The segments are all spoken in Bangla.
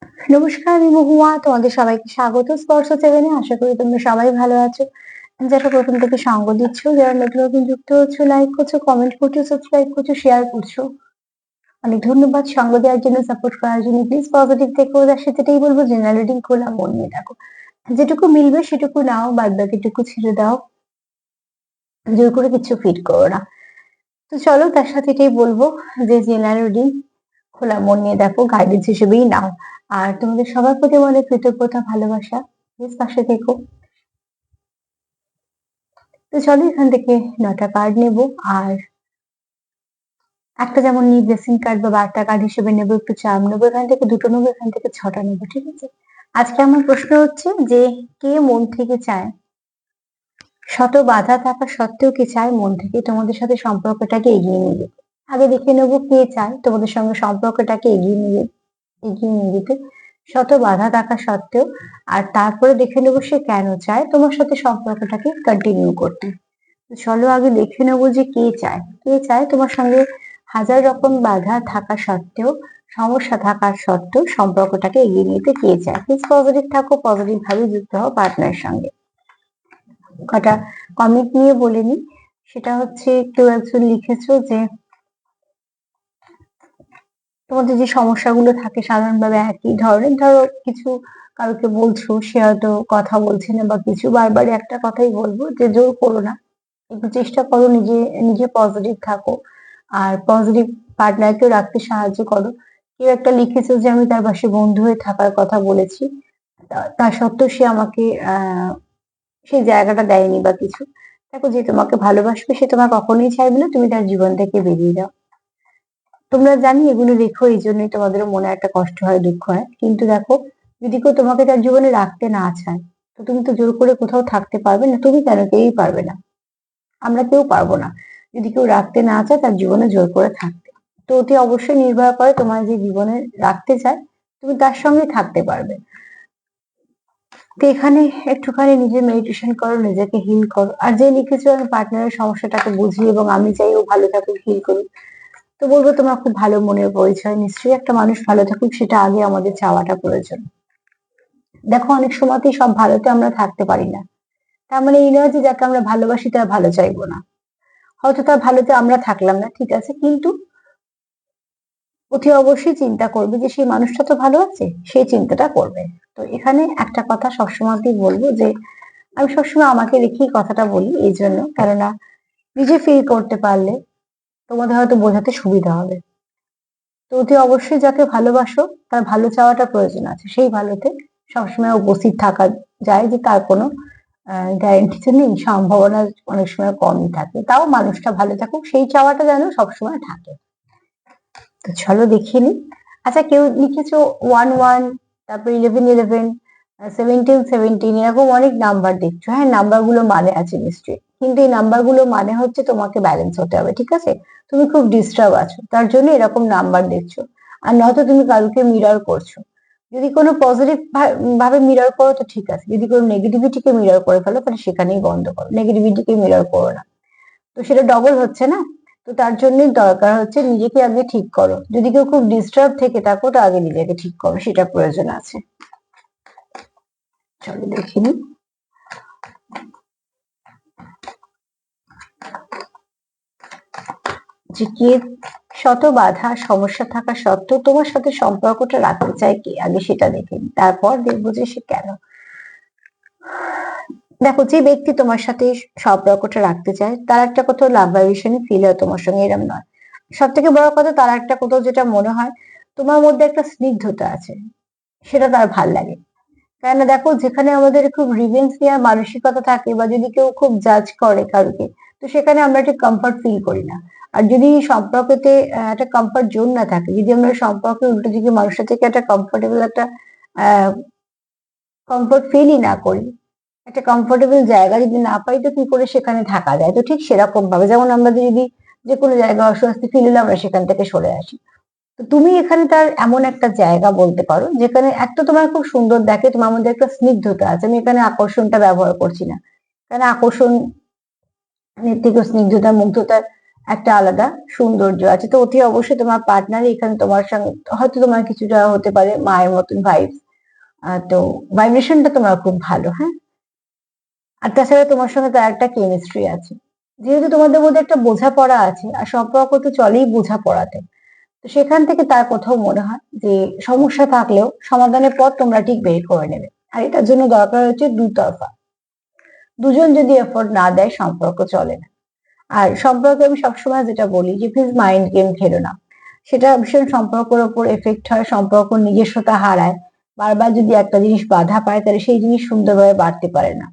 নমস্কার, আমি মহুয়া। তোমাদের সবাইকে স্বাগত স্পর্শ সেভেনে। আশা করি তোমরা সবাই ভালো আছো। যারা প্রথম থেকে সঙ্গ দিচ্ছ, যারা নতুন নতুন যুক্ত হচ্ছে, লাইক করছো, কমেন্ট করছো, সাবস্ক্রাইব করছো, শেয়ার করছো, অনেক ধন্যবাদ। সঙ্গ দেওয়ার জন্য, সাপোর্ট করার জন্য। প্লিজ পজিটিভ থেকো। তার সাথে এটাই বলবো, জেনারেল রিডিং খোলা মন নিয়ে থাকো। যেটুকু মিলবে সেটুকু নাও, বাদ বাকিটুকু ছেড়ে দাও। জোর করে কিছু ফিট করো না। তো চলো, তার সাথে এটাই বলবো যে জেনারেল রিডিং খোলা মন নিয়ে দেখো, গাইডেন্স হিসেবেই নাও। আর তোমাদের সবার প্রতি অনেক কৃতজ্ঞতা, ভালোবাসা। প্লিজ পাশে থেকো। তো চলো, এখান থেকে 9টা কার্ড নেব। আর একটা যেমন নিই ব্লেসিং কার্ড বা বার্তা কার্ড হিসেবে নেবো, একটু চার্ম নেবো, এখান থেকে 2টো নেবো, এখান থেকে 6টা নেবো। ঠিক আছে? আজকে আমার প্রশ্ন হচ্ছে যে কে মন থেকে চায়, শত বাধা থাকা সত্ত্বেও কি চায় মন থেকে তোমাদের সাথে সম্পর্কটাকে এগিয়ে নিয়ে যেতে? আগে দেখে নেবো কে চায় তোমাদের সঙ্গে সম্পর্কটাকে এগিয়ে নিয়ে যেতে শত বাধা থাকা সত্ত্বেও। আর তারপরে দেখে নেবো সে কেন চায় তোমার সাথে সম্পর্কটাকে কন্টিনিউ করতে। তো চলো, আগে দেখে নেবো যে কে চায় তোমার সঙ্গে হাজার রকম বাধা থাকা সত্ত্বেও, সমস্যা থাকার সত্ত্বেও সম্পর্কটাকে এগিয়ে নিতে কে চায়। প্লিজ পজিটিভ থাকো, পজিটিভ ভাবে যুক্ত হও পার্টনারের সঙ্গে। কটা কমেন্ট নিয়ে বলে নি। সেটা হচ্ছে, কেউ একজন লিখেছো যে তোমাদের যে সমস্যাগুলো থাকে সাধারণভাবে একই ধরনের, ধরো কিছু কাউকে বলছো, সে হয়তো কথা বলছে না বা কিছু, বারবার একটা কথাই বলবো যে জোর করো না, একটু চেষ্টা করো, নিজে নিজে পজিটিভ থাকো আর পজিটিভ পার্টনারকেও রাখতে সাহায্য করো। কেউ একটা লিখেছে যে আমি তার পাশে বন্ধু হয়ে থাকার কথা বলেছি, তা সত্ত্বেও সে আমাকে সেই জায়গাটা দেয়নি বা কিছু। দেখো, যে তোমাকে ভালোবাসবে সে তোমার কখনোই চাইবে না তুমি তার জীবন থেকে বেরিয়ে যাও। তোমরা জানি এগুলো লেখো এই জন্যই তোমাদের মনে একটা কষ্ট হয়, দুঃখ হয়, কিন্তু দেখো, যদি কেউ তোমাকে তার জীবনে রাখতে না চায়, তো তুমি তো জোর করে কোথাও থাকতে পারবে না। তুমি কেন, কেউই পারবে না, আমরা কেউ পারবো না যদি কেউ রাখতে না চায় তার জীবনে জোর করে থাকতে। তো অতি অবশ্যই নির্ভর করে তোমার যে জীবনে রাখতে চায়, তুমি তার সঙ্গে থাকতে পারবে। তো এখানে একটুখানি নিজে মেডিটেশন করো, নিজেকে হিল করো। আর যে লিখেছো আমি পার্টনারের সমস্যাটাকে বুঝি এবং আমি চাই ও ভালো থাকুক, হিল করুক, তো বলবো তোমার খুব ভালো মনের পরিচয়। নিশ্চয়ই একটা মানুষ ভালো থাকুক, সেটা আগে আমাদের চাওয়াটা প্রয়োজন। দেখো, অনেক সময়তেই সব ভালোতে আমরা থাকতে পারি না, তার মানে এই নয় যে যাকে আমরা ভালোবাসি তার ভালো চাইবো না। হয়তো তার ভালোতে আমরা থাকলাম না, ঠিক আছে, কিন্তু অতি অবশ্যই চিন্তা করবে যে সেই মানুষটা তো ভালো আছে, সেই চিন্তাটা করবে। তো এখানে একটা কথা সবসময়তেই বলবো যে আমি সবসময় আমাকে রেখেই কথাটা বলি, এই জন্য কেননা নিজে ফিল করতে পারলে তোমাদের হয়তো বোঝাতে সুবিধা হবে। তো অতি অবশ্যই যাকে ভালোবাসো তার ভালো চাওয়াটা প্রয়োজন আছে, সেই ভালোতে সবসময় উপস্থিত থাকা যায়, যে তার কোনো গ্যারেন্টি তো নেই, সম্ভাবনা অনেক সময় কমই থাকে, তাও মানুষটা ভালো থাকুক সেই চাওয়াটা যেন সবসময় থাকে। তো চলো দেখিয়ে নিই। আচ্ছা, কেউ লিখেছো 11, তারপর 11, 17, এরকম অনেক নাম্বার দেখছো। হ্যাঁ, নাম্বার গুলো মানে আছে নিশ্চয়ই, কিন্তু এই নাম্বার গুলো মানে হচ্ছে তোমাকে ব্যালেন্স হতে হবে। ঠিক আছে? তুমি খুব ডিস্টার্ব আছো, তার জন্য এরকম নাম্বার দেখছো। আর নয়তো তুমি কাউকে মিরর করছো। যদি কোনো পজিটিভ ভাবে মিরর করো তো ঠিক আছে, যদি কোনো নেগেটিভিটিকে মিরর করে ফেলো তাহলে সেখানেই বন্ধ করো, নেগেটিভিটিকে মিরর করো না। তো সেটা ডবল হচ্ছে না। তো তার জন্যই দরকার হচ্ছে নিজেকে আগে ঠিক করো। যদি কেউ খুব ডিস্টার্ব থেকে থাকো তো আগে নিজেকে ঠিক করো, সেটা প্রয়োজন আছে। চলো দেখে নিই। যে কে শত বাধা সমস্যা থাকা সত্ত্বেও তোমার সাথে সম্পর্কটা রাখতে চায় কে, আগে সেটা দেখে নিই, তারপর দেখবো যে সে কেন। দেখো, যে ব্যক্তি তোমার সাথে সম্পর্কটা রাখতে চায় তার একটা কোথাও লাভ ভাইব্রেশনই ফিল হয় তোমার সঙ্গে, এরম নয়। সব থেকে বড় কথা, তার একটা কোথাও যেটা মনে হয় তোমার মধ্যে একটা স্নিগ্ধতা আছে, সেটা তার ভাল লাগে। কেননা দেখো, যেখানে আমাদের খুব রিভেঞ্জ নেওয়ার মানসিকতা থাকে বা যদি কেউ খুব জাজ করে কাউকে, তো সেখানে আমরা একটা কমফর্ট ফিল করি না। আর যদি সম্পর্কতে একটা কমফর্ট জোন না থাকে, যদি আমরা সম্পর্কে উল্টো দিকে মানুষের থেকে একটা কমফোর্টেবল একটা কমফর্ট ফিলই না করি, একটা কমফোর্টেবল জায়গা যদি না পাই, তো কি করে সেখানে থাকা যায়? তো ঠিক সেরকম ভাবে, যেমন আমরা যদি যে কোনো জায়গায় অস্বস্তি ফিল হলে আমরা সেখান থেকে সরে আসি। তো তুমি এখানে তার এমন একটা জায়গা বলতে পারো যেখানে একটা তোমার খুব সুন্দর দেখে, তোমার মধ্যে একটা স্নিগ্ধতা আছে। আমি এখানে আকর্ষণটা ব্যবহার করছি না, কারণ আকর্ষণ থেকে স্নিগ্ধতা, মুগ্ধতার একটা আলাদা সৌন্দর্য আছে। তো অতি অবশ্যই তোমার পার্টনার এখানে তোমার সঙ্গে হয়তো তোমার কিছুটা হতে পারে মায়ের মতন ভাইবস। তো ভাইব্রেশনটা তোমার খুব ভালো, হ্যাঁ। আর তাছাড়া তোমার সঙ্গে তার একটা কেমিস্ট্রি আছে, যেহেতু তোমাদের মধ্যে একটা বোঝাপড়া আছে, আর সম্পর্ক তো চলেই বোঝাপড়াতে। তো সেখান থেকে তার কোথাও মনে হয় যে সমস্যা থাকলেও সমাধানের পথ তোমরা ঠিক বের করে নেবে। আর এটার জন্য দরকার হচ্ছে দুতরফা, দুজন যদি এফোর্ট না দেয় সম্পর্ক চলে না। আর সম্পর্কে আমি সবসময় যেটা বলি যে প্লিজ মাইন্ড গেম খেলো না, সেটা ভীষণ সম্পর্কের ওপর এফেক্ট হয়, সম্পর্ক নিজস্বতা হারায়। বারবার যদি একটা জিনিস বাধা পায় তাহলে সেই জিনিস সুন্দরভাবে বাড়তে পারে না।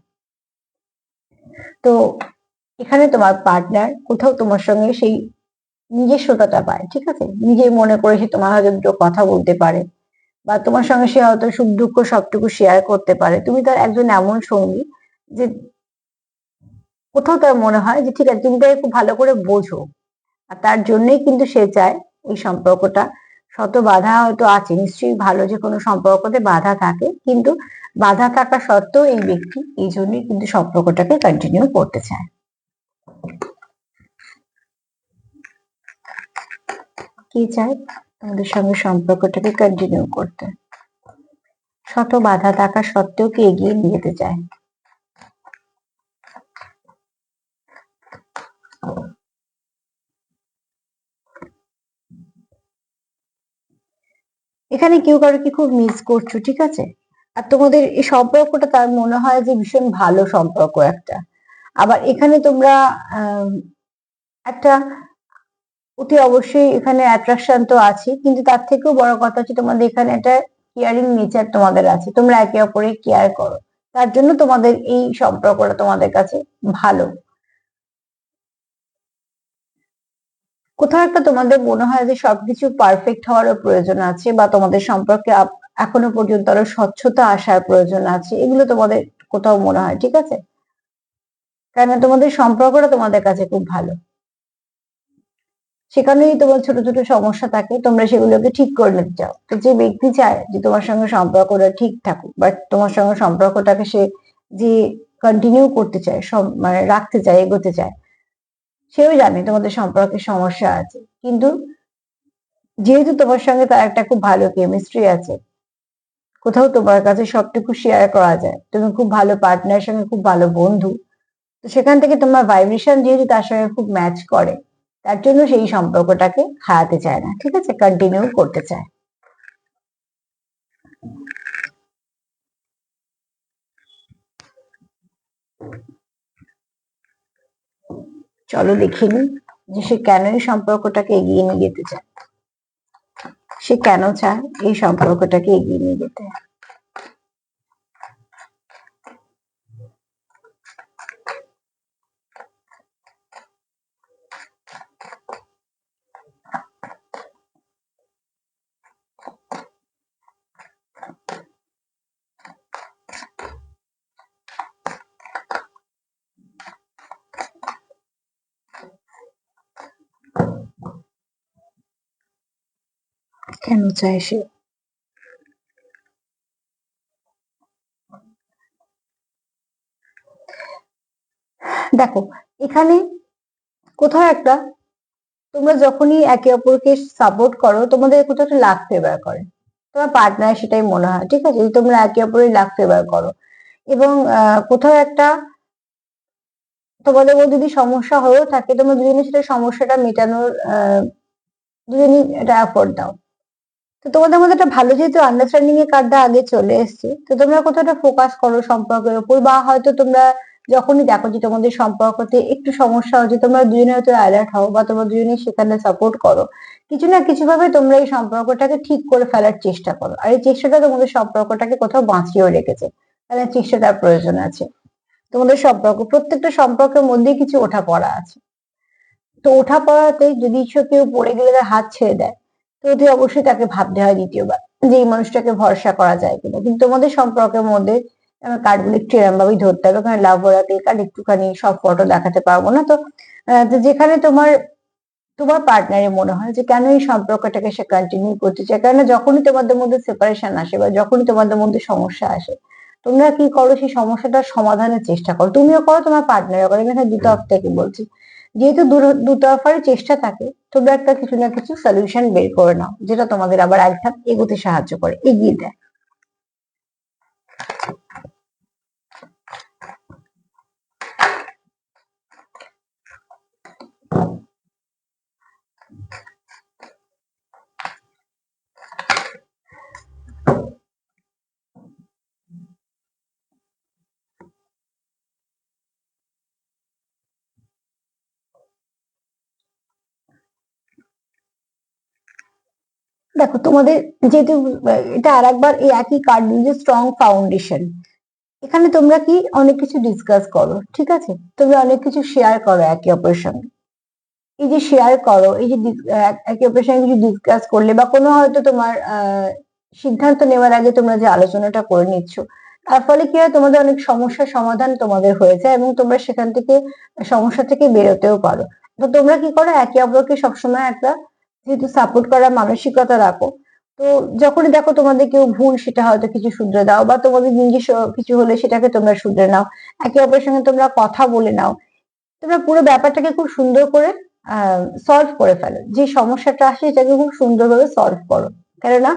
তো এখানে তোমার পার্টনার কোথাও তোমার সঙ্গে সেই নিজস্বতাটা পায়, ঠিক আছে, নিজেই মনে করে সে তোমার হয়তো দুটো কথা বলতে পারে, বা তোমার সঙ্গে সে হয়তো সুখ দুঃখ সবটুকু শেয়ার করতে পারে। তুমি তার একজন এমন সঙ্গী যে কোথাও তার মনে হয় যে ঠিক আছে তুমি তাকে খুব ভালো করে বোঝো। আর তার জন্যই কিন্তু সে চায় এই সম্পর্কটা, শত বাধা হয়তো আছে নিশ্চয়ই, ভালো যে কোনো সম্পর্কতে বাধা থাকে, কিন্তু বাধা থাকা সত্ত্বেও এই ব্যক্তি এই জন্যই কিন্তু সম্পর্কটাকে কন্টিনিউ করতে চায়। কি চায়? তোমাদের সঙ্গে সম্পর্কটাকে কন্টিনিউ করতে, শত বাধা থাকা সত্ত্বেও কি এগিয়ে নিয়ে যেতে চায়। এখানে কেউ কারোকে খুব মিস করছো, ঠিক আছে। আর তোমাদের এই সম্পর্কটা তার মনে হয় যে ভীষণ ভালো সম্পর্ক একটা। আবার এখানে তোমরা একটা অতি অবশ্যই এখানে অ্যাট্রাকশন তো আছে, কিন্তু তার থেকেও বড় কথা হচ্ছে তোমাদের এখানে একটা কেয়ারিং নেচার তোমাদের আছে, তোমরা একে অপরের কেয়ার করো, তার জন্য তোমাদের এই সম্পর্কটা তোমাদের কাছে ভালো। কোথাও একটা তোমাদের মনে হয় যে সবকিছু পারফেক্ট হওয়ারও প্রয়োজন আছে, বা তোমাদের সম্পর্কে এখনো পর্যন্ত আরো স্বচ্ছতা আসার প্রয়োজন আছে, এগুলো তোমাদের কোথাও মনে হয়, ঠিক আছে। কেন তোমাদের সম্পর্কটা তোমাদের কাছে খুব ভালো, সেখানেই তোমার ছোট ছোট সমস্যা থাকে, তোমরা সেগুলোকে ঠিক করে নিতে চাও। তো যে ব্যক্তি চায় যে তোমার সঙ্গে সম্পর্কটা ঠিক থাকুক, বাট তোমার সঙ্গে সম্পর্কটাকে সে যে কন্টিনিউ করতে চায়, সব মানে রাখতে চায়, এগোতে চায়, সেও জানে তোমাদের সম্পর্কে সমস্যা আছে, কিন্তু যেহেতু তোমার সঙ্গে তার একটা খুব ভালো কেমিস্ট্রি আছে, কোথাও তোমার কাছে সবটুকু শেয়ার করা যায়, তুমি খুব ভালো পার্টনারের সঙ্গে খুব ভালো বন্ধু, তো সেখান থেকে তোমার ভাইব্রেশন যেহেতু তার সঙ্গে খুব ম্যাচ করে, তার জন্য সেই সম্পর্কটাকে হারাতে চায় না, ঠিক আছে, কন্টিনিউ করতে চায়। চলো দেখে নি যে সে কেন এই সম্পর্কটাকে এগিয়ে নিয়ে যেতে চায়, সে কেন চায় এই সম্পর্কটাকে এগিয়ে নিয়ে যেতে। কেন চায় সে? দেখো এখানে কোথাও একটা, তোমরা যখনই একে অপরকে সাপোর্ট করো তোমাদের কোথাও একটা লাক ফেভার করে, তোমার পার্টনার সেটাই মনে হয়, ঠিক আছে, যে তোমরা একে অপরের লাক ফেভার করো। এবং কোথাও একটা তোমাদের মধ্যে যদি সমস্যা হয়েও থাকে, তোমরা দুজনে সেটা সমস্যাটা মেটানোর দুজনই এটা এফোর্ট দাও। তো তোমাদের মধ্যে একটা ভালো যেহেতু আন্ডারস্ট্যান্ডিং এর কার্ডটা আগে চলে এসেছে, তো তোমরা কোথাও একটা ফোকাস করো সম্পর্কের উপর, বা হয়তো তোমরা যখনই দেখো যে তোমাদের সম্পর্কতে একটু সমস্যা হচ্ছে, তোমরা দুজনে হয়তো অ্যালার্ট হও, বা তোমরা দুজনেই সেখানে সাপোর্ট করো, কিছু না কিছু ভাবে তোমরা এই সম্পর্কটাকে ঠিক করে ফেলার চেষ্টা করো। আর এই চেষ্টাটা তোমাদের সম্পর্কটাকে কোথাও বাঁচিয়েও রেখেছে, তাহলে চেষ্টাটার প্রয়োজন আছে। তোমাদের সম্পর্ক, প্রত্যেকটা সম্পর্কের মধ্যেই কিছু ওঠা পড়া আছে। তো ওঠা পড়াতে যদি কেউ পড়ে গেলে তার হাত ছেড়ে দেয়, তো অতি অবশ্যই তাকে ভাবতে হয় দ্বিতীয়বার যে এই মানুষটাকে ভরসা করা যায় কিনা। কিন্তু তোমাদের সম্পর্কের মধ্যে কার্ডগুলো একটু এরম ভাবেই ধরতে হবে, ওখানে লাভ ওরাকেল কার্ড একটুখানি সব ফটো দেখাতে পারবো না। তো তো যেখানে তোমার তোমার পার্টনারের মনে হয় যে কেন এই সম্পর্কটাকে সে কন্টিনিউ করতে চায়, কেন যখনই তোমাদের মধ্যে সেপারেশন আসে বা যখনই তোমাদের মধ্যে সমস্যা আসে, তোমরা কি করো সেই সমস্যাটার সমাধানের চেষ্টা করো, তুমিও করো তোমার পার্টনারও করে, আমি এখানে দুটো থেকে বলছি যেহেতু দুতরফারই চেষ্টা থাকে, তোমরা একটা কিছু না কিছু সলিউশন বের করে নাও, যেটা তোমাদের আবার এক ধাপ এগোতে সাহায্য করে, এগিয়ে দেয়। দেখো তোমাদের যেহেতু এটা আর একবার এই একই কার্ড, যে স্ট্রং ফাউন্ডেশন, এখানে তোমরা কি অনেক কিছু ডিসকাস করো, ঠিক আছে, তোমরা অনেক কিছু শেয়ার করো একে অপরের সঙ্গে। এই যে শেয়ার করো, এই যে একে অপরের সঙ্গে কিছু ডিসকাস করলে, বা কোনো হয়তো তোমার সিদ্ধান্ত নেওয়ার আগে তোমরা যে আলোচনাটা করে নিচ্ছ, তার ফলে কি হয়, তোমাদের অনেক সমস্যার সমাধান তোমাদের হয়ে যায় এবং তোমরা সেখান থেকে সমস্যা থেকে বেরোতেও পারো। তো তোমরা কি করো, একে অপরকে সবসময় একটা যেহেতু সাপোর্ট করার মানসিকতা রাখো, তো যখনই দেখো তোমাদের কেউ ভুল, সেটা হয়তো কিছু শুধরে দাও, বা তোমাদের নিজস্ব কিছু হলে সেটাকে তোমরা শুধরে নাও, একে অপরের সঙ্গে তোমরা কথা বলে নাও, তোমরা পুরো ব্যাপারটাকে খুব সুন্দর করে সলভ করে ফেলো। যে সমস্যাটা আসে সেটাকে খুব সুন্দরভাবে সলভ করো, কেননা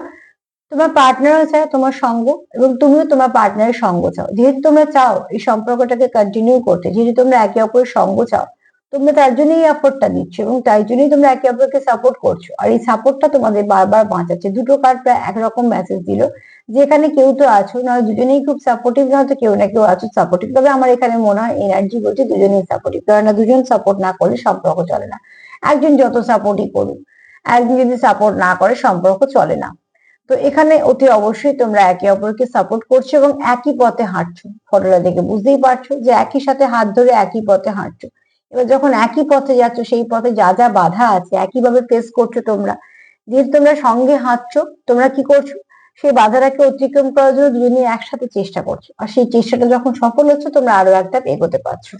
তোমার পার্টনারও চায় তোমার সঙ্গ, এবং তুমিও তোমার পার্টনারের সঙ্গ চাও। যেহেতু তোমরা চাও এই সম্পর্কটাকে কন্টিনিউ করতে, যেহেতু তোমরা একে অপরের সঙ্গ চাও, তোমরা তার জন্যই এফোর্টটা দিচ্ছ এবং তাই জন্যই তোমরা একে অপরকে সাপোর্ট করছো। আর এই সাপোর্টটা তোমাদের বারবার বাঁচাচ্ছে। দুটো কার্ড প্রায় একরকম মেসেজ দিল, যে এখানে কেউ তো আছো, নয় দুজনেই খুব সাপোর্টিভ, নয়তো কেউ না কেউ আছো সাপোর্টিভ। তবে আমার এখানে মনে হয় এনার্জি বলছে দুজনেই সাপোর্টিভ, কারণ দুজন সাপোর্ট না করলে সম্পর্ক চলে না। একজন যত সাপোর্টই করুক, একজন যদি সাপোর্ট না করে সম্পর্ক চলে না। তো এখানে অতি অবশ্যই তোমরা একে অপরকে সাপোর্ট করছো এবং একই পথে হাঁটছো। ফটোটা দেখে বুঝতেই পারছো যে একই সাথে হাত ধরে একই পথে হাঁটছো। এবার যখন একই পথে যাচ্ছ, সেই পথে যা যা বাধা আছে একইভাবে ফেস করছো তোমরা। যেহেতু তোমরা সঙ্গে হাঁটছো, তোমরা কি করছো, সেই বাধাটাকে অতিক্রম করার জন্য দুজনেই একসাথে চেষ্টা করছো, আর সেই চেষ্টাটা যখন সফল হচ্ছে, তোমরা আরো একটা এগোতে পারছো।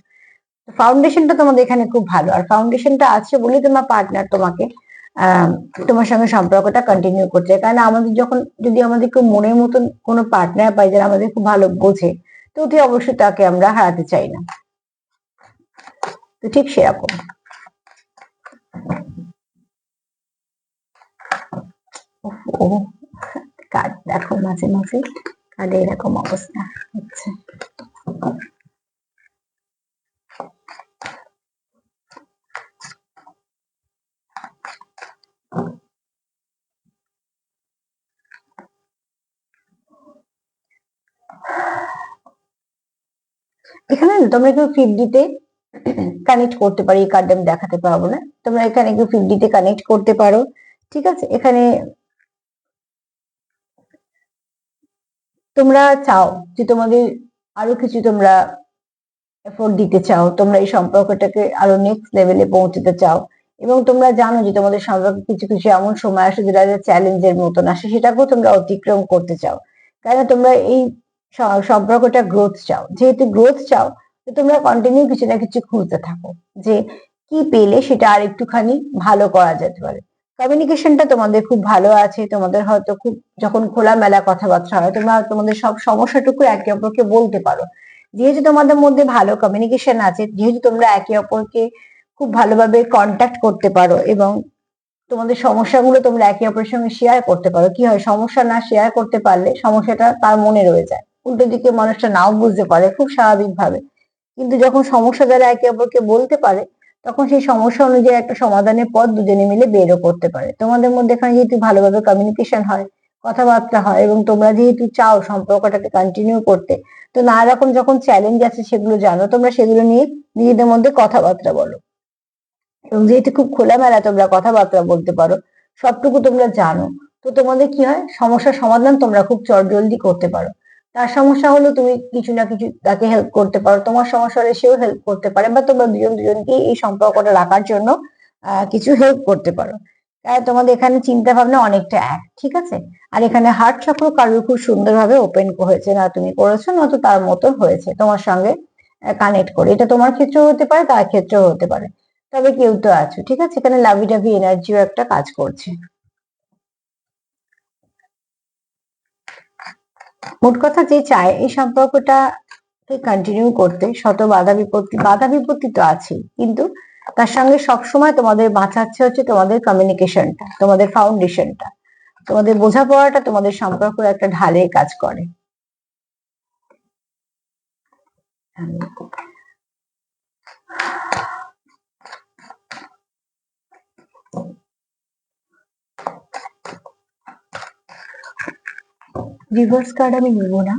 ফাউন্ডেশনটা তোমাদের এখানে খুব ভালো, আর ফাউন্ডেশনটা আছে বলেই তোমার পার্টনার তোমাকে আহ তোমার সঙ্গে সম্পর্কটা কন্টিনিউ করছে। কারণ আমাদের যখন, যদি আমাদের কেউ মনের মতন কোনো পার্টনার পাই যারা আমাদের খুব ভালো বোঝে, তো অতি অবশ্যই তাকে আমরা হারাতে চাই না। তো ঠিক সেরকম ও কার্ড দেখো, মাঝে মাঝে কার্ডে এরকম অবস্থা হচ্ছে। এখানে তোমরা কেউ 50-তে কানেক্ট করতে পারো, এই কার্ড আমি দেখাতে পারবো না, তোমরা এখানে কেউ 50-তে কানেক্ট করতে পারো, ঠিক আছে। এখানে তোমরা চাও যে তোমাদের আরো কিছু তোমরা এফোর্ট দিতে চাও, তোমরা এই সম্পর্কটাকে আরো নেক্সট লেভেলে পৌঁছতে চাও, এবং তোমরা জানো যে তোমাদের সম্পর্কে কিছু কিছু এমন সময় আসে যেটা চ্যালেঞ্জের মতন আসে, সেটাকেও তোমরা অতিক্রম করতে চাও। কারণ তোমরা এই সম্পর্কটা গ্রোথ চাও। যেহেতু গ্রোথ চাও, তো তোমরা কন্টিনিউ কিছু না কিছু খুঁজতে থাকো, যে কি পেলে সেটা আর একটুখানি ভালো করা যেতে পারে। কমিউনিকেশনটা তোমাদের খুব ভালো আছে, তোমাদের হয়তো খুব, যখন খোলামেলা কথাবার্তা হয়, তোমরা তোমাদের সব সমস্যাটুকু একে অপরকে বলতে পারো। যেহেতু তোমাদের মধ্যে ভালো কমিউনিকেশন আছে, যেহেতু তোমরা একে অপরকে খুব ভালোভাবে কন্ট্যাক্ট করতে পারো, এবং তোমাদের সমস্যাগুলো তোমরা একে অপরের সঙ্গে শেয়ার করতে পারো, কি হয়, সমস্যা না শেয়ার করতে পারলে সমস্যাটা তার মনে রয়ে যায়, উল্টো দিকে মানুষটা নাও বুঝতে পারে খুব স্বাভাবিকভাবে। কিন্তু যখন সমস্যা যারা একে অপরকে বলতে পারে, তখন সেই সমস্যা অনুযায়ী একটা সমাধানের পথ দুজনে মিলে বেরও করতে পারে। তোমাদের মধ্যে এখানে যেহেতু ভালোভাবে কমিউনিকেশন হয়, কথাবার্তা হয়, এবং তোমরা যেহেতু চাও সম্পর্কটাকে কন্টিনিউ করতে, তো নানা রকম যখন চ্যালেঞ্জ আছে সেগুলো জানো, তোমরা সেগুলো নিয়ে নিজেদের মধ্যে কথাবার্তা বলো, এবং যেহেতু খুব খোলামেলা তোমরা কথাবার্তা বলতে পারো, সবটুকু তোমরা জানো, তো তোমাদের কি হয়, সমস্যার সমাধান তোমরা খুব চটজলদি করতে পারো। তার সমস্যা হলো তুমি কিছু না কিছু তাকে হেল্প করতে পারো, তোমার সমস্যা হলে সেও হেল্প করতে পারে, বা তোমরা দুজন দুজনকে এই সম্পর্কটা রাখার জন্য কিছু হেল্প করতে পারো। তাই তোমাদের এখানে চিন্তা ভাবনা অনেকটা এক, ঠিক আছে। আর এখানে হার্ট চক্র কারোর খুব সুন্দরভাবে ওপেন হয়েছে, না তুমি করেছো না তো তার মতন হয়েছে তোমার সঙ্গে কানেক্ট করে। এটা তোমার ক্ষেত্রেও হতে পারে, তার ক্ষেত্রেও হতে পারে। তবে কেউ তো আছো, ঠিক আছে। এখানে লাভি ডাভি এনার্জিও একটা কাজ করছে। মোট কথা, যে চায় এই সম্পর্কটা কন্টিনিউ করতে, শত বাধা বিপত্তি তো আছেই, কিন্তু তার সঙ্গে সবসময় তোমাদের বাঁচাচ্ছে হচ্ছে তোমাদের কমিউনিকেশনটা, তোমাদের ফাউন্ডেশনটা, তোমাদের বোঝাপড়াটা তোমাদের সম্পর্কের একটা ঢালে কাজ করে। রিভার্স কার্ড আমি নেব না।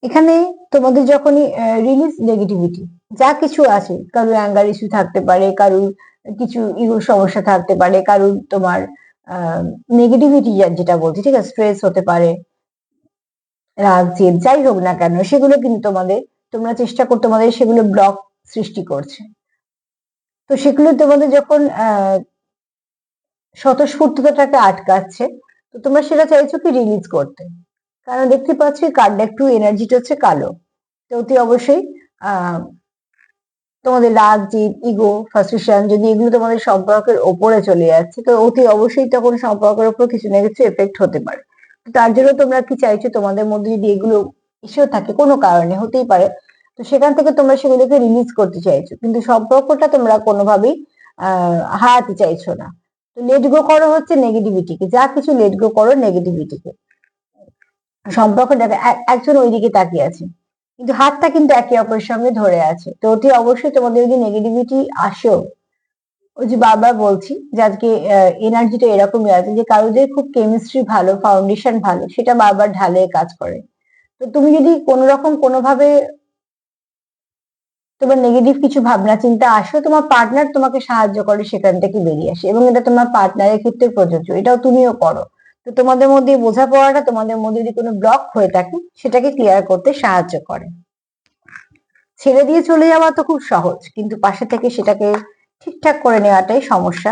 এখানে তোমাদের যখনই রিলিজ নেগেটিভিটি যা কিছু আছে, কারোর অ্যাঙ্গার ইস্যু থাকতে পারে, কারোর কিছু ইগো সমস্যা থাকতে পারে, কারোর তোমার নেগেটিভিটি যেটা বলছি, ঠিক আছে, স্ট্রেস হতে পারে, রাগ জেদ যাই হোক না কেন, সেগুলো কিন্তু তোমরা চেষ্টা করো, তোমাদের সেগুলো ব্লক সৃষ্টি করছে। তো সেগুলো তোমাদের যখন স্বতঃস্ফূর্ততাটাকে আটকাচ্ছে, তো তোমরা সেটা চাইছো কি রিলিজ করতে। কারণ দেখতে পাচ্ছি কার্ডটা একটু এনার্জিটা হচ্ছে কালো। তো অতি অবশ্যই তোমাদের রাগ জেদ ইগো ফ্রাস্ট্রেশন যদি এগুলো তোমাদের সম্পর্কের ওপরে চলে যাচ্ছে, তো অতি অবশ্যই তখন সম্পর্কের উপর কিছু না কিছু এফেক্ট হতে পারে। তো তার জন্য তোমরা কি চাইছো, তোমাদের মধ্যে যদি এগুলো ইস্যু থাকে কোনো কারণে হতেই পারে, তো সেখান থেকে তোমরা সেগুলোকে রিলিজ করতে চাইছো, কিন্তু সম্পর্কটা তোমরা কোনোভাবেই হারাতে চাইছো না। তো লেট গো করো হচ্ছে নেগেটিভিটিকে, যা কিছু লেট গো করো নেগেটিভিটিকে। সম্পর্কটাকে একজন ওইদিকে তাকিয়ে আছে, কিন্তু হাতটা কিন্তু একে অপরের সঙ্গে ধরে আছে। তো অতি অবশ্যই তোমাদের যদি নেগেটিভিটি আসেও, ওই যে বারবার বলছি যে আজকে এনার্জিটা এরকমই আছে যে কারোদের খুব কেমিস্ট্রি ভালো, ফাউন্ডেশন ভালো, সেটা বারবার ঢালে কাজ করে। তো তুমি যদি কোনো রকম কোনোভাবে তোমার নেগেটিভ কিছু ভাবনা চিন্তা আসে, তোমার পার্টনার তোমাকে সাহায্য করে সেখান থেকে বেরিয়ে আসে, এবং এটা তোমার পার্টনারের ক্ষেত্রে প্রযোজ্য, এটাও তুমিও করো। তো তোমাদের মধ্যে বোঝাপড়াটা, তোমাদের মধ্যে যদি কোনো ব্লক হয়ে থাকে সেটাকে ক্লিয়ার করতে সাহায্য করে। ছেড়ে দিয়ে চলে যাওয়া তো খুব সহজ, কিন্তু পাশে থেকে সেটাকে ঠিকঠাক করে নেওয়াটাই সমস্যা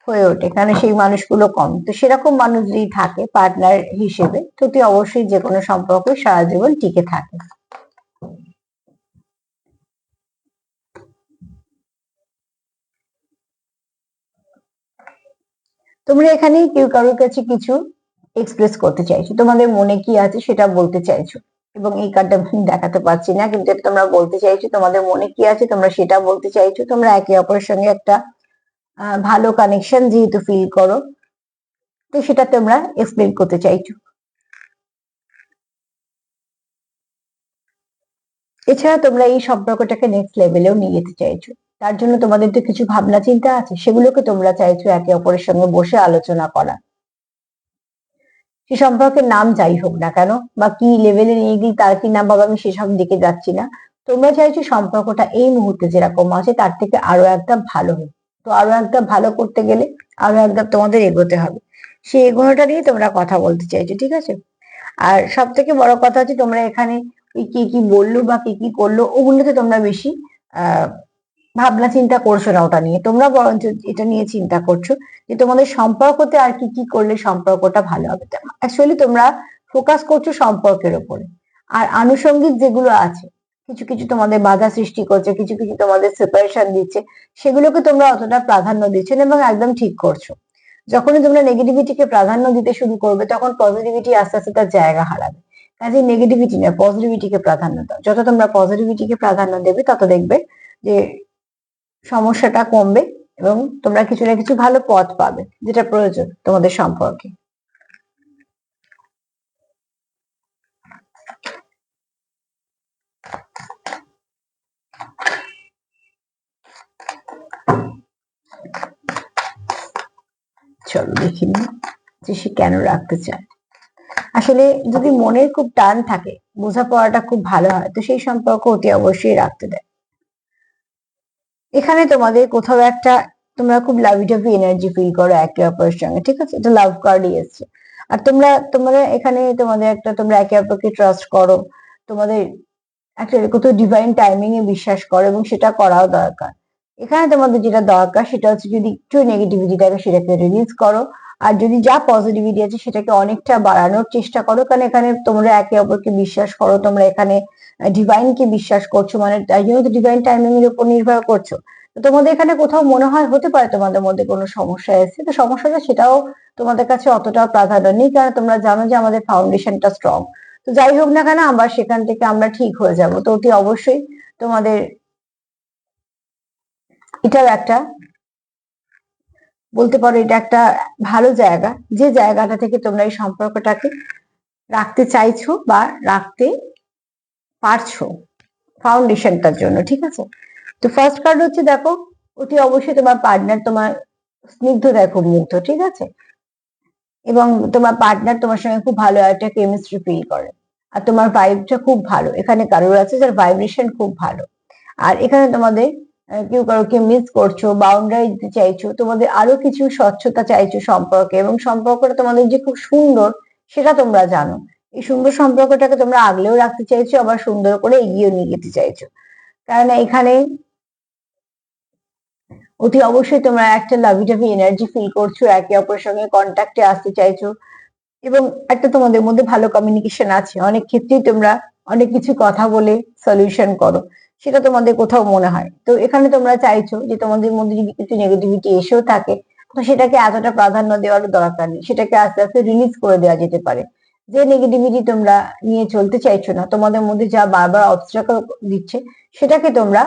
হয়ে ওঠে, কারণ সেই মানুষগুলো কম। তো সেরকম মানুষ যদি থাকে পার্টনার হিসেবে, তো তুই অবশ্যই যে কোনো সম্পর্ক সারা জীবন টিকে থাকে। তোমরা এখানে কেউ কারোর কাছে কিছু এক্সপ্রেস করতে চাইছো, তোমাদের মনে কি আছে সেটা বলতে চাইছো, এবং এই কার্ডটা আমি দেখাতে পারছি না, কিন্তু তোমরা বলতে চাইছো তোমাদের মনে কি আছে, তোমরা সেটা বলতে চাইছো। তোমরা একে অপরের সঙ্গে একটা ভালো কানেকশন যেহেতু ফিল করো, তো সেটা তোমরা এক্সপ্লেন করতে চাইছো। এছাড়া তোমরা এই সম্পর্কটাকে নেক্সট লেভেলেও নিয়ে যেতে চাইছো, তার জন্য তোমাদের তো কিছু ভাবনা চিন্তা আছে, সেগুলোকে তোমরা চাইছো একে অপরের সঙ্গে বসে আলোচনা করা। সে সম্পর্কের নাম যাই হোক না কেন, বা কি লেভেলে নিয়ে গিয়ে তার কি নাম, বাবা আমি সেসব দিকে যাচ্ছি না। তোমরা চাইছো সম্পর্কটা এই মুহূর্তে যেরকম আছে তার থেকে আরো একটা ভালো হোক। তো আরো একটা ভালো করতে গেলে আরো একটা তোমাদের এগোতে হবে, সেই এগোনোটা নিয়ে তোমরা কথা বলতে চাইছো, ঠিক আছে। আর সব থেকে বড় কথা হচ্ছে তোমরা এখানে ওই কি কি বললো বা কি কি করলো ওগুলোতে তোমরা বেশি আহ ভাবনা চিন্তা করছো না ওটা নিয়ে, তোমরা বরঞ্চ এটা নিয়ে চিন্তা করছো যে তোমাদের সম্পর্কতে আর কি কি করলে সম্পর্কটা ভালো হবে। অ্যাকচুয়ালি তোমরা ফোকাস করছো সম্পর্কের উপরে, আর আনুষঙ্গিক যেগুলো আছে, কিছু কিছু তোমাদের বাধা সৃষ্টি করছে, কিছু কিছু তোমাদের সেপারেশন দিচ্ছে, সেগুলোকে তোমরা অতটা প্রাধান্য দিচ্ছ না, এবং একদম ঠিক করছো। যখনই তোমরা নেগেটিভিটিকে প্রাধান্য দিতে শুরু করবে, তখন পজিটিভিটি আস্তে আস্তে তার জায়গা হারাবে। কাজে নেগেটিভিটি না, পজিটিভিটিকে প্রাধান্য দাও। যত তোমরা পজিটিভিটিকে প্রাধান্য দেবে, তত দেখবে যে সমস্যাটা কমবে, এবং তোমরা কিছু না কিছু ভালো পথ পাবে যেটা প্রয়োজন তোমাদের সম্পর্কে। চলো দেখি নি যে সে কেন রাখতে চায়। আসলে যদি মনের খুব টান থাকে, বোঝাপড়াটা খুব ভালো হয়, তো সেই সম্পর্ক অতি অবশ্যই রাখতে দেয়। এখানে তোমাদের কোথাও একটা তোমরা খুব লাভি টাভি এনার্জি ফিল করো একে অপরের সঙ্গে, ঠিক আছে, এটা লাভ কার্ডই এসছে। আর তোমরা এখানে তোমাদের একটা, তোমরা একে অপরকে ট্রাস্ট করো, তোমাদের একটা কোথাও ডিভাইন টাইমিং এ বিশ্বাস করো, এবং সেটা করাও দরকার। এখানে তোমাদের যেটা দরকার সেটা হচ্ছে যদি একটু নেগেটিভিটি থাকে সেটাকে রিলিজ করো, আর যদি যা পজিটিভিটি আছে সেটাকে অনেকটা বাড়ানোর চেষ্টা করো, কারণ এখানে তোমরা একে অপরকে বিশ্বাস করো, তোমরা এখানে ডিভাইন কে বিশ্বাস করছো, মানে তাই জন্য তো ডিভাইন টাইমিং এর উপর নির্ভর করছো। তোমাদের এখানে কোথাও মনে হয় হতে পারে তোমাদের মধ্যে কোনো সমস্যা এসেছে, তো সমস্যাটা সেটাও তোমাদের কাছে অতটা প্রাধান্য নেই, কারণ তোমরা জানো যে আমাদের ফাউন্ডেশনটা স্ট্রং। তো যাই হোক না কেন, আবার সেখান থেকে আমরা ঠিক হয়ে যাব। তো অতি অবশ্যই তোমাদের এটাও একটা, বলতে পারো এটা একটা ভালো জায়গা, যে জায়গাটা থেকে তোমরা এই সম্পর্কটাকে রাখতে চাইছো বা রাখতে পারছো ফাউন্ডেশনটার জন্য, ঠিক আছে। তো ফার্স্ট কার্ড হচ্ছে, দেখো অতি অবশ্যই তোমার পার্টনার তোমার স্নিগ্ধতায় খুব মুগ্ধ, ঠিক আছে, এবং তোমার পার্টনার তোমার সঙ্গে খুব ভালো একটা কেমিস্ট্রি ফিল করে, আর তোমার ভাইবটা খুব ভালো। এখানে কারোর আছে যার ভাইব্রেশন খুব ভালো, আর এখানে তোমাদের কেউ কারোকে মিস করছো, বাউন্ডারি দিতে চাইছো, তোমাদের আরো কিছু স্বচ্ছতা চাইছো সম্পর্কে, এবং সম্পর্কটা তোমাদের যে খুব সুন্দর সেটা তোমরা জানো। এই সুন্দর সম্পর্কটাকে তোমরা আগলেও রাখতে চাইছো, আবার সুন্দর করে এগিয়ে নিয়ে যেতে চাইছো, কারণ এখানে অতি অবশ্যই তোমরা একটা লাভি টাভি এনার্জি ফিল করছো, একে অপরের সঙ্গে কন্ট্যাক্টে আসতে চাইছো, এবং একটা তোমাদের মধ্যে ভালো কমিউনিকেশন আছে। অনেক ক্ষেত্রেই তোমরা অনেক কিছু কথা বলে সলিউশন করো, সেটা তোমাদের কোথাও মনে হয়। তো এখানে তোমরা চাইছো যে তোমাদের মধ্যে যদি কিছু নেগেটিভিটি এসেও থাকে, তো সেটাকে এতটা প্রাধান্য দেওয়ার দরকার নেই, সেটাকে আস্তে আস্তে রিলিজ করে দেওয়া যেতে পারে। যে নেগেটিভিটি তোমরা নিয়ে চলতে চাইছো না, তোমাদের মধ্যে যা বারবার অবস্ট্রাকল দিচ্ছে, সেটাকে তোমরা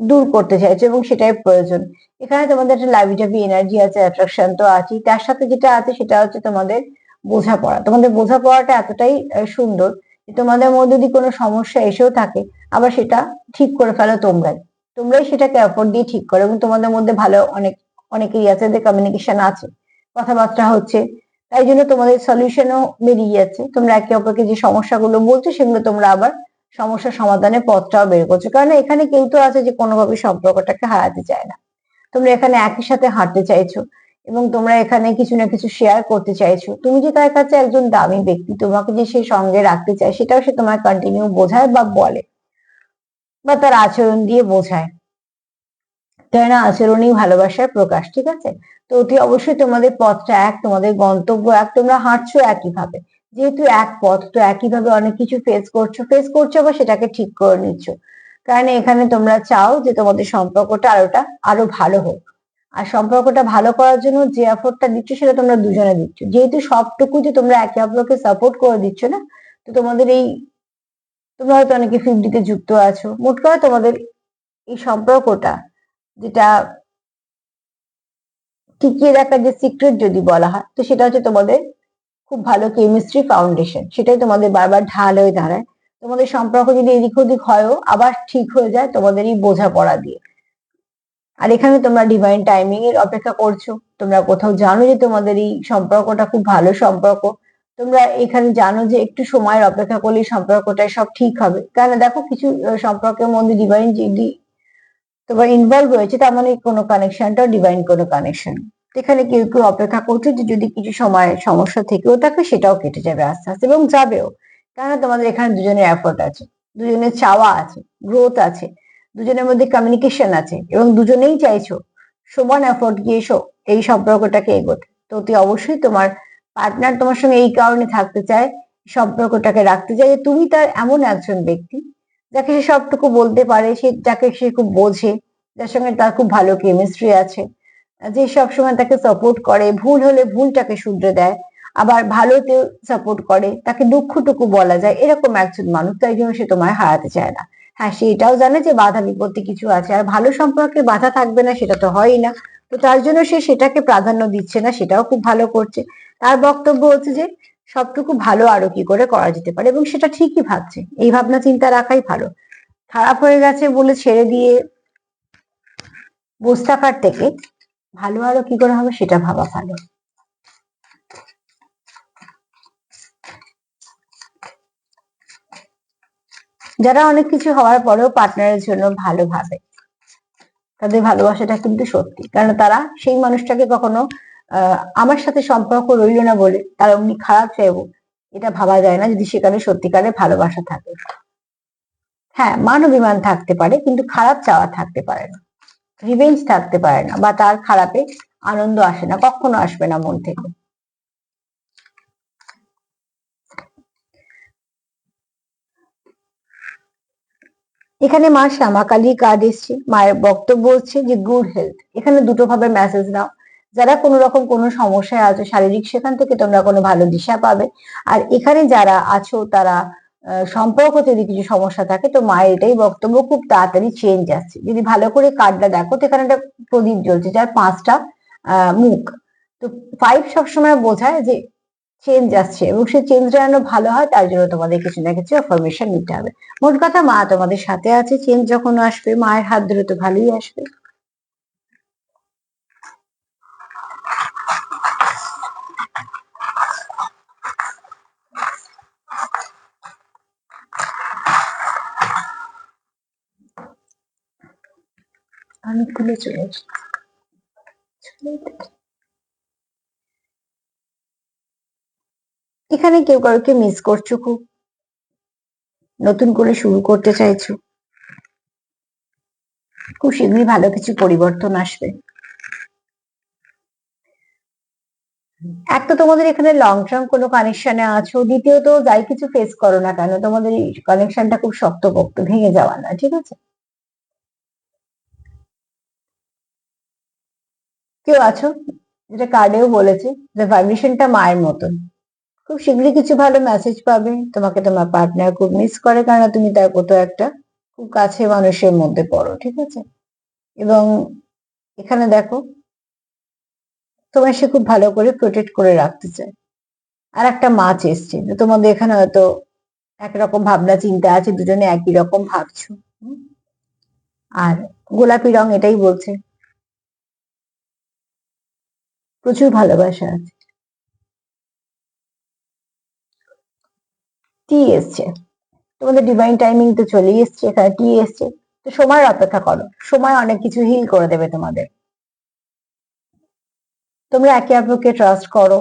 দূর করতে চাইছো, এবং সেটাই প্রয়োজন। এখানে তোমাদের একটা লাভিটাভি এনার্জি আছে, অ্যাট্রাকশন তো আছেই, তার সাথে যেটা আছে সেটা হচ্ছে তোমাদের বোঝাপড়া। তোমাদের বোঝাপড়াটা এতটাই সুন্দর যে তোমাদের মধ্যে যদি কোনো সমস্যা এসেও থাকে, আবার সেটা ঠিক করে ফেলো তোমরাই, তোমরাই সেটাকে এফোর্ট দিয়ে ঠিক করো, এবং তোমাদের মধ্যে ভালো অনেকেরই আছে যে কমিউনিকেশন আছে, কথাবার্তা হচ্ছে, তাই জন্য তোমাদের সলিউশনও বেরিয়ে যাচ্ছে। তোমরা একে অপরকে যে সমস্যাগুলো বলছো, সেগুলো তোমরা আবার সমস্যা সমাধানের পথটাও বের করছো, কারণ এখানে কেউ তো আছে যে কোনোভাবে সম্পর্কটাকে হারাতে চায় না। তোমরা এখানে একই সাথে হাঁটতে চাইছো, এবং তোমরা এখানে কিছু না কিছু শেয়ার করতে চাইছো। তুমি যে তার কাছে একজন দামি ব্যক্তি, তোমাকে যে সে সঙ্গে রাখতে চায়, সেটাও সে তোমার কন্টিনিউ বোঝায় বা বলে, বা তার আচরণ দিয়ে বোঝায়, তাই না? আচরণই ভালোবাসার প্রকাশ, ঠিক আছে। তো অতি অবশ্যই তোমাদের পথটা এক, তোমাদের গন্তব্য এক, তোমরা হাঁটছো একই ভাবে, যেহেতু এক পথ, তো একই ভাবে অনেক কিছু ফেস করছো বা সেটাকে ঠিক করে নিচ্ছ, কারণ এখানে তোমরা চাও যে তোমাদের সম্পর্কটা আরো ভালো হোক। আর সম্পর্কটা ভালো করার জন্য যে এফোর্টটা দিচ্ছ, সেটা তোমরা দুজনে দিচ্ছ, যেহেতু সবটুকু যে তোমরা একে অপরকে সাপোর্ট করে দিচ্ছ না, তো তোমাদের এই, তোমরা হয়তো অনেকে 50-তে যুক্ত আছো, মোট কথা তোমাদের এই সম্পর্কটা, যেটা টিকিয়ে রাখার যে সিক্রেট যদি বলা হয়, তো সেটা হচ্ছে তোমাদের খুব ভালো কেমিস্ট্রি ফাউন্ডেশন, সেটাই তোমাদের বারবার ঢাল হয়ে দাঁড়ায়। তোমাদের সম্পর্ক যদি এদিক ওদিক হয়ও, আবার ঠিক হয়ে যায় তোমাদের এই বোঝাপড়া দিয়ে। আর এখানে তোমরা ডিভাইন টাইমিং এর অপেক্ষা করছো, তোমরা কোথাও জানো যে তোমাদের এই সম্পর্কটা খুব ভালো সম্পর্ক, তোমরা এখানে জানো যে একটু সময়ের অপেক্ষা করলে সম্পর্কটাই সব ঠিক হবে। কারণ দেখো, কিছু সম্পর্কের মধ্যে ডিভাইন যদি তোমার ইনভলভ হয়েছে, তার মানে কোনো কানেকশনটাও ডিভাইন কোনো কানেকশন। এখানে কেউ কেউ অপেক্ষা করছে যে যদি কিছু সময় সমস্যা থেকেও থাকে, সেটাও কেটে যাবে আস্তে আস্তে, এবং যাবেও, কারণ তোমাদের এখানে দুজনের এফোর্ট আছে, দুজনের চাওয়া আছে, গ্রোথ আছে, দুজনের মধ্যে কমিউনিকেশন আছে, এবং দুজনেই চাইছো সমান এফোর্ট দিয়ে এই সম্পর্কটাকে এগোতে। তো অতি অবশ্যই তোমার পার্টনার তোমার সঙ্গে এই কারণে থাকতে চায়, সম্পর্কটাকে রাখতে চায় যে তুমি তার এমন একজন ব্যক্তি যাকে সে সবটুকু বলতে পারে, যাকে সে খুব বোঝে, যার সঙ্গে তার খুব ভালো কেমিস্ট্রি আছে, যে সবসময় তাকে সাপোর্ট করে, ভুল হলে ভুলটাকে শুধরে দেয়, আবার ভালোতেও সাপোর্ট করে, তাকে দুঃখটুকু বলা যায়, এরকম একজন মানুষ। তাই জন্য সে তোমায় হারাতে চায় না। হ্যাঁ, সে এটাও জানে যে বাধা বিপত্তি কিছু আছে, আর ভালো সম্পর্কে বাধা থাকবে না সেটা তো হয়ই না। তো তার জন্য সে সেটাকে প্রাধান্য দিচ্ছে না, সেটাও খুব ভালো করছে। তার বক্তব্য হচ্ছে যে সবটুকু ভালো আরো কি করে করা যেতে পারে, এবং সেটা ঠিকই ভাবছে, এই ভাবনা চিন্তা রাখাই ভালো। খারাপ হয়ে গেছে বলে ছেড়ে দিয়ে বসে থাকার থেকে ভালো আরো কি করে হবে সেটা ভাবা ভালো। যারা অনেক কিছু হওয়ার পরেও পার্টনারের জন্য ভালো ভাবে, তাদের ভালোবাসাটা কিন্তু সত্যি, কারণ তারা সেই মানুষটাকে কখনো আমার সাথে সম্পর্ক রইল না বলে তারা অমনি খারাপ চাইবো, এটা ভাবা যায় না যদি সেখানে সত্যিকারের ভালোবাসা থাকে। হ্যাঁ, মান অভিমান থাকতে পারে, কিন্তু খারাপ চাওয়া থাকতে পারে না, রিভেঞ্জ থাকতে পারে না, বা তার খারাপে আনন্দ আসে না, কখনো আসবে না মন থেকে। এখানে মা শ্যামা কালী কার্ড এসছে, মায়ের বক্তব্য হচ্ছে যে গুড হেলথ। এখানে দুটো ভাবে মেসেজ নাও। যারা কোনো রকম কোনো সমস্যায় আছো শারীরিক, সেখান থেকে তোমরা কোনো ভালো দিশা পাবে। আর এখানে যারা আছো তারা সম্পর্ক যদি কিছু সমস্যা থাকে, তো মায়ের এটাই বক্তব্য, খুব তাড়াতাড়ি চেঞ্জ আসছে। যদি ভালো করে কার্ডটা দেখো তো এখানে একটা প্রদীপ জ্বলছে যার 5টা মুখ। তো 5 সবসময় বোঝায় যে চেঞ্জ আসছে, এবং সেই চেঞ্জটা যেন ভালো হয় তার জন্য তোমাদের কিছু না কিছু ইনফরমেশন নিতে হবে। মোট কথা মা তোমাদের সাথে আছে, চেঞ্জ যখন আসবে মায়ের হাত ধরে তো ভালোই আসবে। আমি খুলে চলে এসেছি। এখানে কেউ কাউকে মিস করছো, খুব নতুন করে শুরু করতে চাইছো, খুব শীঘ্রই ভালো কিছু পরিবর্তন আসবে। এক তো তোমাদের এখানে লং টার্ম কোনো কানেকশনে আছো, দ্বিতীয়ত যাই কিছু ফেস করো না কেন তোমাদের এই কানেকশনটা খুব শক্তপোক্ত, ভেঙে যাওয়া না, ঠিক আছে? কেউ আছো যেটা কার্ডেও বলেছে যে ভাইব্রেশনটা মায়ের মতন, খুব শীঘ্রই কিছু ভালো মেসেজ পাবে। তোমাকে তোমার পার্টনার খুব মিস করে, কারণ তুমি তার কোথাও একটা খুব কাছে মানুষের মধ্যে পড়ো, ঠিক আছে? এবং এখানে দেখো তোমার সে খুব ভালো করে প্রোটেক্ট করে রাখতে চায়। আর একটা মাছ এসছে, যে তোমাদের এখানে হয়তো একরকম ভাবনা চিন্তা আছে, দুজনে একই রকম ভাবছো। আর গোলাপি রং এটাই বলছে প্রচুর ভালোবাসা আছে। টি এসছে, তোমাদের ডিভাইন টাইমিং তো চলেই এসছে, এখানে টি এসছে। তো সময়ের অপেক্ষা করো, সময় অনেক কিছু হিল করে দেবে তোমাদের। তোমরা একে অপরকে ট্রাস্ট করো,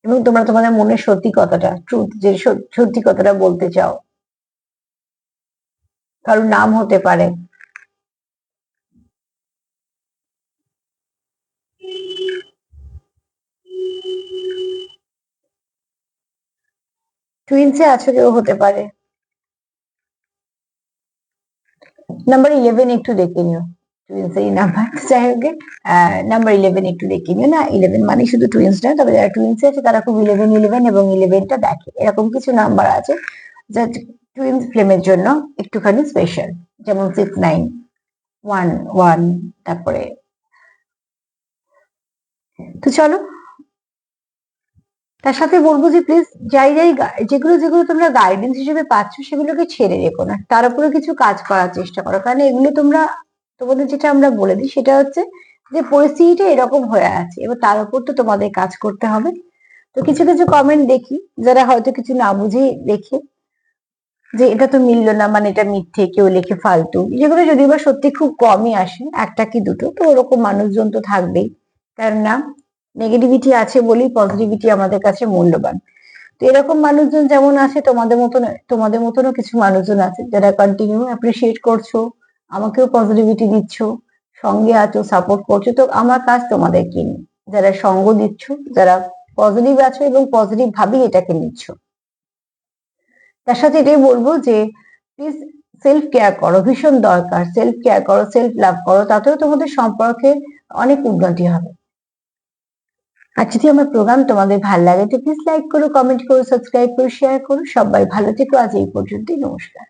এবং তোমরা তোমাদের মনের সত্যি কথাটা, ট্রুথ, যে সত্যি কথাটা বলতে চাও। কারোর নাম হতে পারে, টুইন্সে আছো কেউ হতে পারে। নাম্বার 11 একটু দেখে নিও, টুইন্স এই নাম্বার, যাই হোক নাম্বার 11 একটু দেখে নিও। না 11 মানে শুধু টুইন্স না, তবে যারা টুইন্স আছে তারা খুব 11 এবং 11টা দেখে, এরকম কিছু নাম্বার আছে যা টুইন্স ফ্লেমের জন্য একটুখানি স্পেশাল, যেমন 6, 9, 1, 1, তারপরে। তো চলো, তার সাথে বলবো যে প্লিজ যাই যাই যেগুলো যেগুলো তোমরা গাইডেন্স হিসেবে পাচ্ছ সেগুলোকে ছেড়ে রেখো না, তার উপরে কিছু কাজ করার চেষ্টা করো। কারণ এগুলো তোমরা, তোমাদের যেটা আমরা বলে দিই সেটা হচ্ছে যে পরিস্থিতিটা এরকম হয়ে আছে, এবার তার উপর তো তোমাদের কাজ করতে হবে। তো কিছু কিছু কমেন্ট দেখি যারা হয়তো কিছু না বুঝে লেখে যে এটা তো মিললো না, মানে এটা মিথ্যে, কেউ লেখে ফালতু, যেগুলো যদি বা সত্যি খুব কমই আসে, একটা কি দুটো, তো ওরকম মানুষজন তো থাকবেই। কারণ না, নেগেটিভিটি আছে বলেই পজিটিভিটি আমাদের কাছে মূল্যবান। তো এরকম মানুষজন যেমন আছে, তোমাদের মতনও কিছু মানুষজন আছে যারা কন্টিনিউ অ্যাপ্রিসিয়েট করছো, আমাকেও পজিটিভিটি দিচ্ছ, সঙ্গে আছো, সাপোর্ট করছো। তো আমার কাজ তোমাদেরকে নিয়ে, যারা সঙ্গ দিচ্ছ, যারা পজিটিভ আছো এবং পজিটিভ ভাবেই এটাকে নিচ্ছ। তার সাথে এটাই বলবো যে প্লিজ সেলফ কেয়ার করো, ভীষণ দরকার। সেলফ কেয়ার করো, সেলফ লাভ করো, তাতেও তোমাদের সম্পর্কে অনেক উন্নতি হবে। আর যদি আমার প্রোগ্রাম তোমাদের ভালো লাগে তো প্লিজ লাইক করো, কমেন্ট করো, সাবস্ক্রাইব করো, শেয়ার করো। সবাই ভালো থেকো, আজ এই পর্যন্তই, নমস্কার।